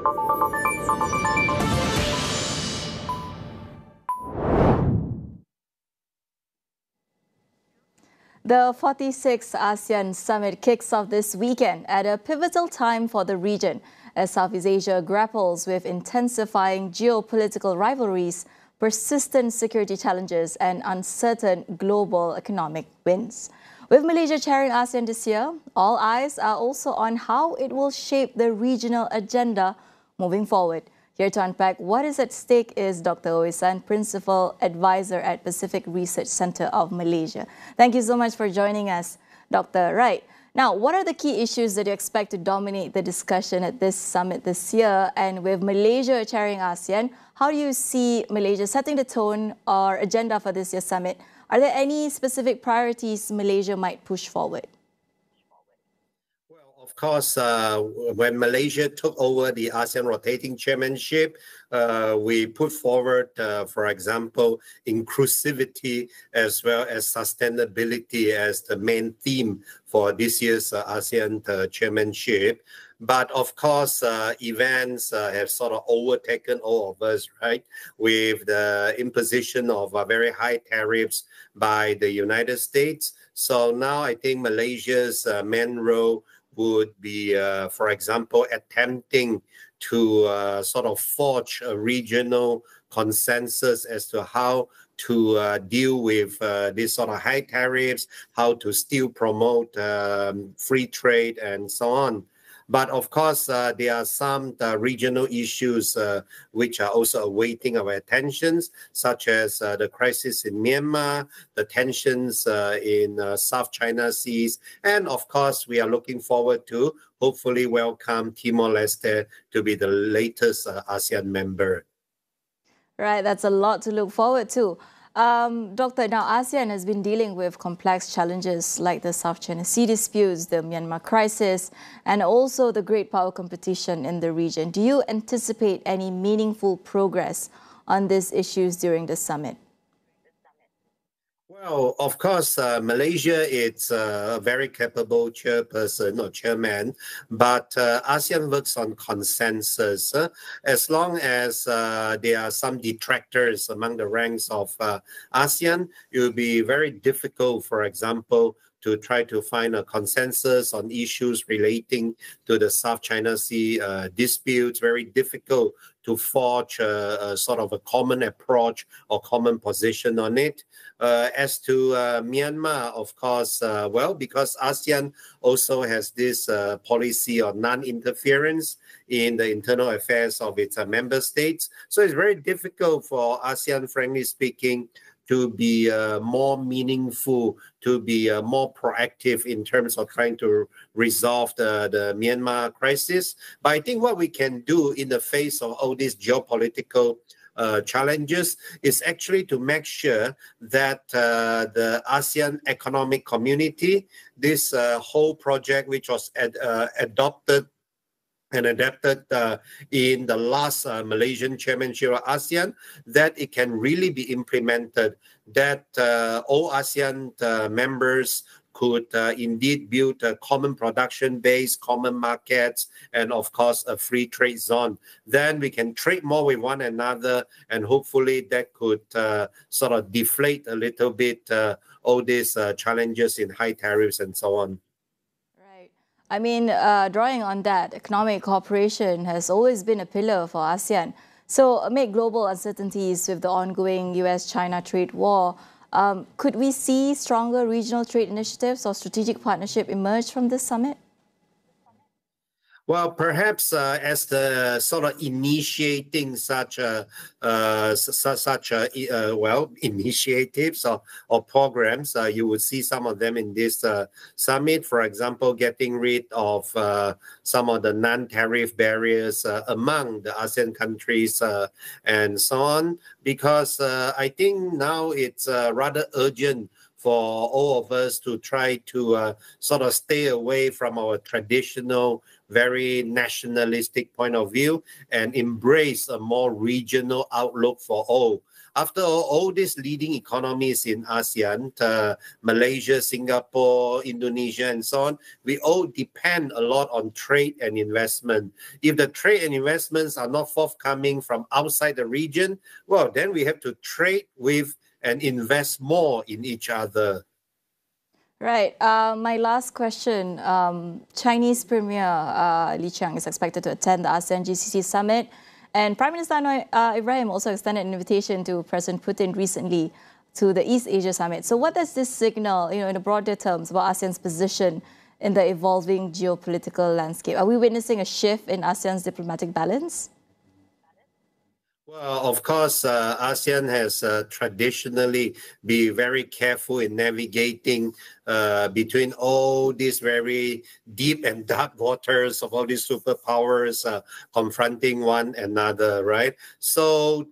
The 46th ASEAN Summit kicks off this weekend at a pivotal time for the region as Southeast Asia grapples with intensifying geopolitical rivalries, persistent security challenges and uncertain global economic winds. With Malaysia chairing ASEAN this year, all eyes are also on how it will shape the regional agenda moving forward. Here to unpack what is at stake is Dr. Oisan, Principal Advisor at Pacific Research Centre of Malaysia. Thank you so much for joining us, Doctor. Right. Now, what are the key issues that you expect to dominate the discussion at this summit this year? And with Malaysia chairing ASEAN, how do you see Malaysia setting the tone or agenda for this year's summit? Are there any specific priorities Malaysia might push forward? Of course, when Malaysia took over the ASEAN rotating chairmanship, we put forward, for example, inclusivity as well as sustainability as the main theme for this year's ASEAN chairmanship. But of course, events have sort of overtaken all of us, right? With the imposition of very high tariffs by the United States. So now I think Malaysia's main role would be, for example, attempting to sort of forge a regional consensus as to how to deal with these sort of high tariffs, how to still promote free trade and so on. But of course, there are some regional issues which are also awaiting our attentions, such as the crisis in Myanmar, the tensions in South China Seas, and of course, we are looking forward to hopefully welcome Timor-Leste to be the latest ASEAN member. Right, that's a lot to look forward to. Doctor, now ASEAN has been dealing with complex challenges like the South China Sea disputes, the Myanmar crisis, and also the great power competition in the region. Do you anticipate any meaningful progress on these issues during the summit? Well, of course, Malaysia is a very capable chairperson or chairman, but ASEAN works on consensus. As long as there are some detractors among the ranks of ASEAN, it will be very difficult, for example, to try to find a consensus on issues relating to the South China Sea disputes. Very difficult to forge a sort of a common approach or common position on it. As to Myanmar, of course, well, because ASEAN also has this policy of non-interference in the internal affairs of its member states. So it's very difficult for ASEAN, frankly speaking, to be more meaningful, to be more proactive in terms of trying to resolve the Myanmar crisis. But I think what we can do in the face of all these geopolitical challenges is actually to make sure that the ASEAN Economic Community, this whole project which was adopted and adapted in the last Malaysian chairmanship of ASEAN, that it can really be implemented, that all ASEAN members could indeed build a common production base, common markets, and of course a free trade zone. Then we can trade more with one another, and hopefully that could sort of deflate a little bit all these challenges in high tariffs and so on. I mean, drawing on that, economic cooperation has always been a pillar for ASEAN. So amid global uncertainties with the ongoing US-China trade war, could we see stronger regional trade initiatives or strategic partnership emerge from this summit? Well, perhaps as the sort of initiating such initiatives or programs, you would see some of them in this summit. For example, getting rid of some of the non-tariff barriers among the ASEAN countries and so on. Because I think now it's rather urgent for all of us to try to sort of stay away from our traditional, very nationalistic point of view and embrace a more regional outlook for all. After all these leading economies in ASEAN, Malaysia, Singapore, Indonesia, and so on, we all depend a lot on trade and investment. If the trade and investments are not forthcoming from outside the region, well, then we have to trade with and invest more in each other. Right. My last question. Chinese Premier Li Qiang is expected to attend the ASEAN GCC summit. And Prime Minister Ibrahim also extended an invitation to President Putin recently to the East Asia Summit. So what does this signal, in the broader terms, about ASEAN's position in the evolving geopolitical landscape? Are we witnessing a shift in ASEAN's diplomatic balance? Well, of course, ASEAN has traditionally been very careful in navigating between all these very deep and dark waters of all these superpowers confronting one another, right? So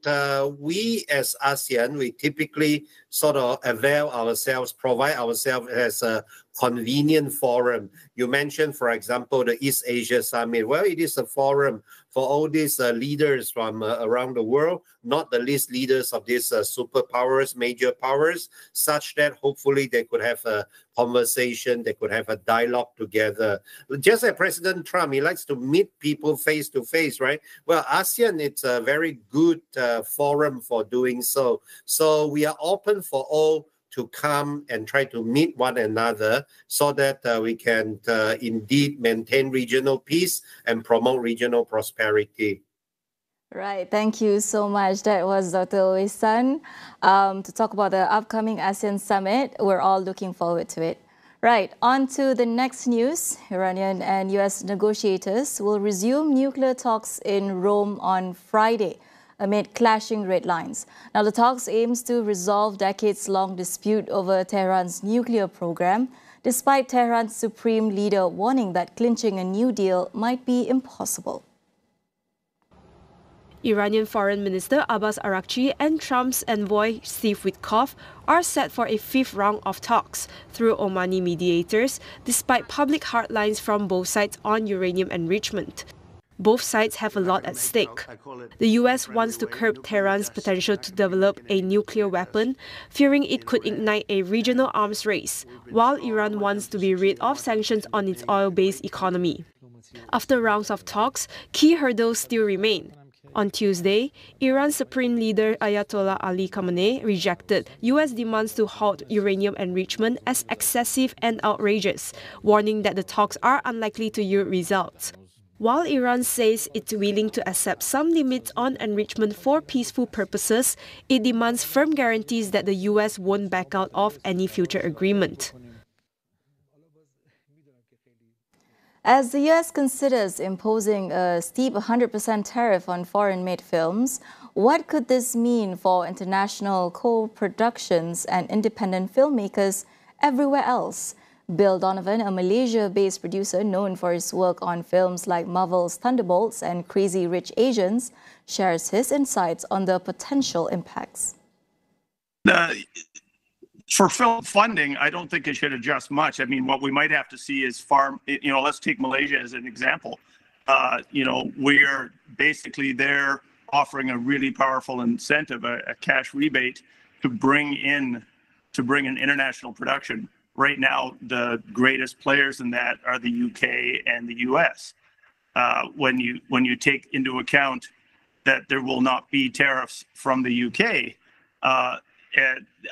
we as ASEAN, we typically sort of avail ourselves, provide ourselves as a convenient forum. You mentioned, for example, the East Asia Summit. Well, it is a forum for all these leaders from around the world, not the least leaders of these superpowers, major powers, such that hopefully they could have a conversation, they could have a dialogue together. Just like President Trump, he likes to meet people face to face, right? Well, ASEAN, it's a very good forum for doing so. So we are open for all to come and try to meet one another so that we can indeed maintain regional peace and promote regional prosperity. Right. Thank you so much. That was Dr. Oisan to talk about the upcoming ASEAN summit. We're all looking forward to it. Right. On to the next news. Iranian and U.S. negotiators will resume nuclear talks in Rome on Friday amid clashing red lines. Now, the talks aims to resolve decades-long dispute over Tehran's nuclear program, despite Tehran's supreme leader warning that clinching a new deal might be impossible. Iranian Foreign Minister Abbas Araghchi and Trump's envoy Steve Witkoff are set for a fifth round of talks through Omani mediators, despite public hardlines from both sides on uranium enrichment. Both sides have a lot at stake. The US wants to curb Tehran's potential to develop a nuclear weapon, fearing it could ignite a regional arms race, while Iran wants to be rid of sanctions on its oil-based economy. After rounds of talks, key hurdles still remain. On Tuesday, Iran's Supreme Leader Ayatollah Ali Khamenei rejected US demands to halt uranium enrichment as excessive and outrageous, warning that the talks are unlikely to yield results. While Iran says it's willing to accept some limits on enrichment for peaceful purposes, it demands firm guarantees that the US won't back out of any future agreement. As the US considers imposing a steep 100% tariff on foreign-made films, what could this mean for international co-productions and independent filmmakers everywhere else? Bill Donovan, a Malaysia-based producer known for his work on films like Marvel's Thunderbolts and Crazy Rich Asians, shares his insights on the potential impacts. For film funding, I don't think it should adjust much. I mean, what we might have to see is let's take Malaysia as an example. We're basically there offering a really powerful incentive, a cash rebate to bring in international production. Right now, the greatest players in that are the UK and the US. When you take into account that there will not be tariffs from the UK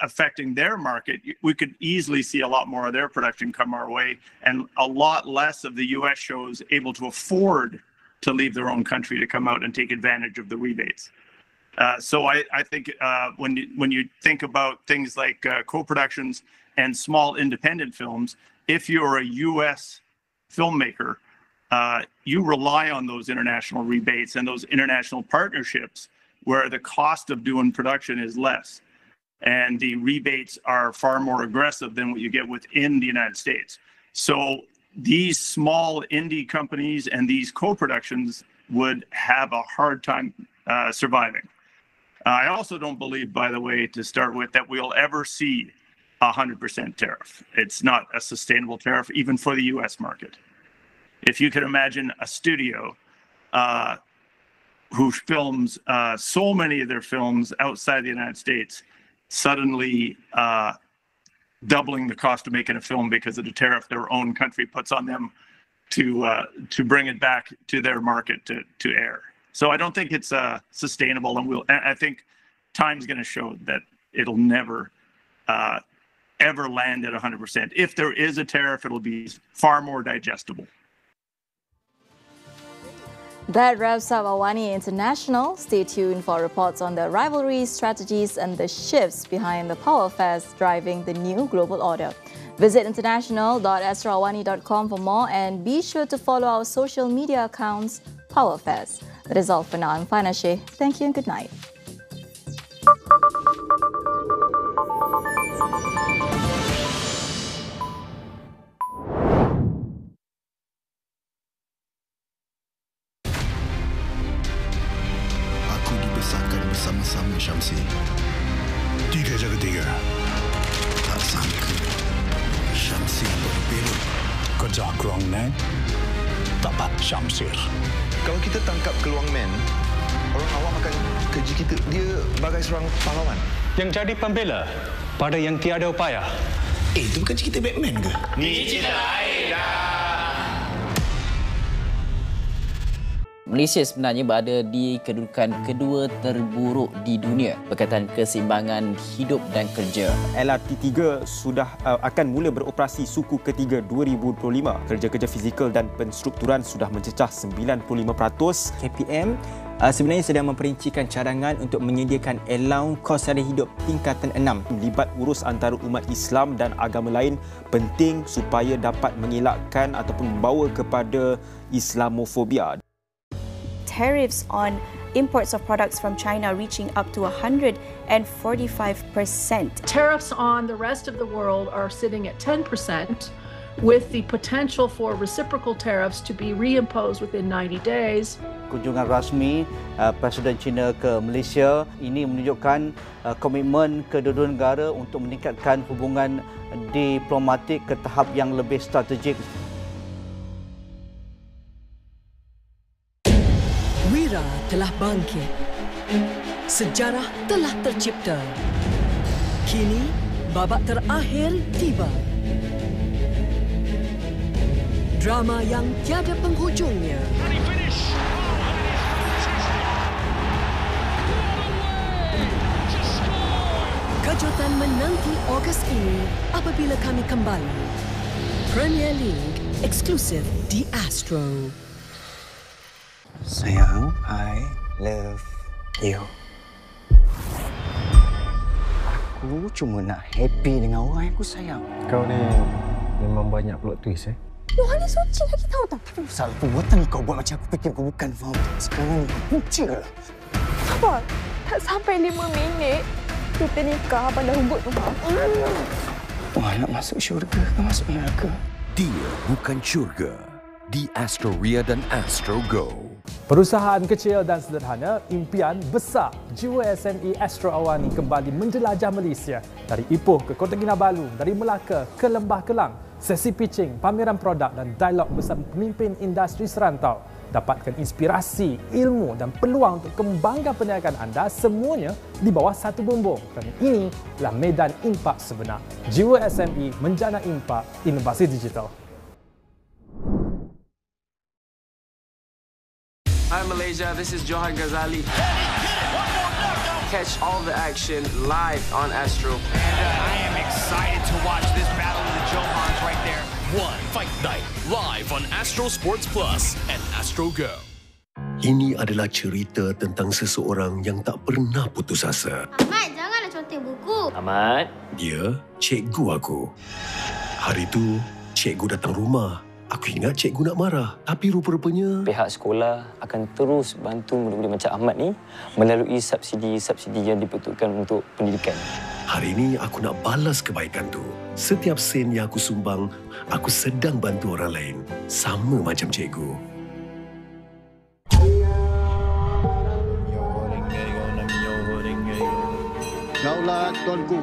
affecting their market, we could easily see a lot more of their production come our way, and a lot less of the US shows able to afford to leave their own country to come out and take advantage of the rebates. So I think when you think about things like co-productions and small independent films, if you're a US filmmaker, you rely on those international rebates and those international partnerships where the cost of doing production is less. And the rebates are far more aggressive than what you get within the United States. So these small indie companies and these co-productions would have a hard time surviving. I also don't believe, by the way, to start with, that we'll ever see 100% tariff. It's not a sustainable tariff, even for the US market. If you could imagine a studio who films so many of their films outside the United States suddenly doubling the cost of making a film because of the tariff their own country puts on them to bring it back to their market to air. So I don't think it's sustainable, and I think time's going to show that it'll never ever land at 100%. If there is a tariff, it'll be far more digestible. That wraps up AWANI International. Stay tuned for reports on the rivalries, strategies and the shifts behind the power affairs driving the new global order. Visit international.astroawani.com for more and be sure to follow our social media accounts, Power Affairs. That is all for now. I'm Farhana Sheikh. Thank you and good night. Bersama-sama Syamsil. 3 jaga 3. Tak sangka Syamsil berbelok. Kerja keluang man dapat Syamsil. Kalau kita tangkap keluang man, orang awam akan keji kita. Dia bagai seorang pahlawan. Yang jadi pembela pada yang tiada upaya. Itu bukan cerita Batman ke? Ni cerita lain dah. Malaysia sebenarnya berada di kedudukan kedua terburuk di dunia berkaitan keseimbangan hidup dan kerja. LRT3 sudah akan mula beroperasi suku ketiga 2025. Kerja-kerja fizikal dan penstrukturan sudah mencecah 95%. KPM sebenarnya sedang memperincikan cadangan untuk menyediakan allowance kos sara hidup tingkatan 6. Libat urus antara umat Islam dan agama lain penting supaya dapat mengelakkan ataupun membawa kepada Islamofobia. Tariffs on imports of products from China reaching up to 145%. Tariffs on the rest of the world are sitting at 10%, with the potential for reciprocal tariffs to be reimposed within 90 days. Kunjungan rasmi Presiden China ke Malaysia ini menunjukkan komitmen kedua-dua negara untuk meningkatkan hubungan diplomatik ke tahap yang lebih strategik. Wira telah bangkit. Sejarah telah tercipta. Kini, babak terakhir tiba. Drama yang tiada penghujungnya. Kejutan menanti Ogos ini apabila kami kembali. Premier League eksklusif di Astro. Sayang, I love you. Aku cuma nak happy dengan orang yang aku sayang. Kau ni memang banyak plot twist, Tuhan ni suci lagi tahu tak? Salah perbuatan kau buat macam aku fikir kau bukan, faham? Sekarang ni kau punca lah. Sabar, tak sampai 5 minit kita nikah pada rumput tu. Wah, nak masuk syurga ke masuk neraka? Dia bukan syurga. Di Astro Ria dan Astro Go. Perusahaan kecil dan sederhana, impian besar. Jiwa SME Astro AWANI kembali menjelajah Malaysia. Dari Ipoh ke Kota Kinabalu, dari Melaka ke Lembah Kelang. Sesi pitching, pameran produk dan dialog bersama pemimpin industri serantau. Dapatkan inspirasi, ilmu dan peluang untuk kembangkan perniagaan anda semuanya di bawah satu bumbung. Kerana inilah medan impak sebenar. Jiwa SME menjana impak, inovasi digital. Hi Malaysia, this is Johan Ghazali. Catch all the action live on Astro. And I am excited to watch this battle of the Johans right there. One Fight Night live on Astro Sports Plus and Astro Go. Ini adalah cerita tentang seseorang yang tak pernah putus asa. Ahmad, janganlah conteng buku. Ahmad? Dia cikgu aku. Hari itu, cikgu datang rumah. Aku ingat cikgu nak marah, tapi rupa-rupanya pihak sekolah akan terus bantu murid-murid macam Ahmad ni melalui subsidi-subsidi yang diperuntukkan untuk pendidikan. Hari ini aku nak balas kebaikan tu. Setiap sen yang aku sumbang, aku sedang bantu orang lain. Sama macam cikgu. Daulat tuanku.